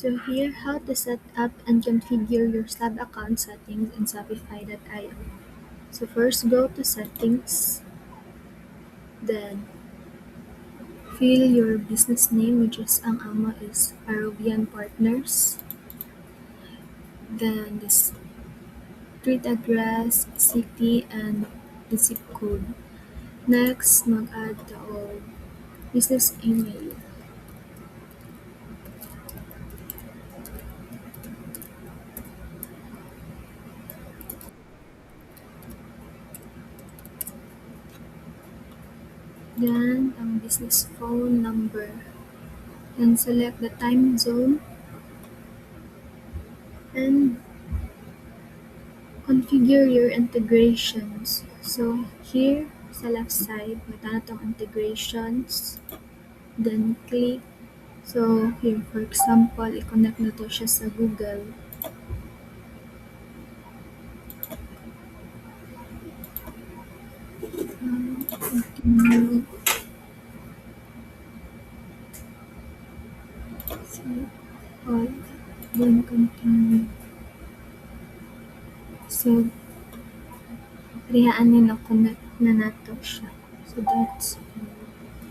So here, how to set up and configure your Slack account settings in Shopify.io. So first go to settings, then fill your business name, which is ang amo is Peruvian Partners. Then the street address, city, and the zip code. Next, mag-add the business email. Then, ang business phone number. Then select the time zone and configure your integrations. So here sa left side, may tanong integrations. Then click. So here, for example, i-connect na to siya sa Google. Continue. So, all. Then continue. So, rihaan na connect na nato siya. So that's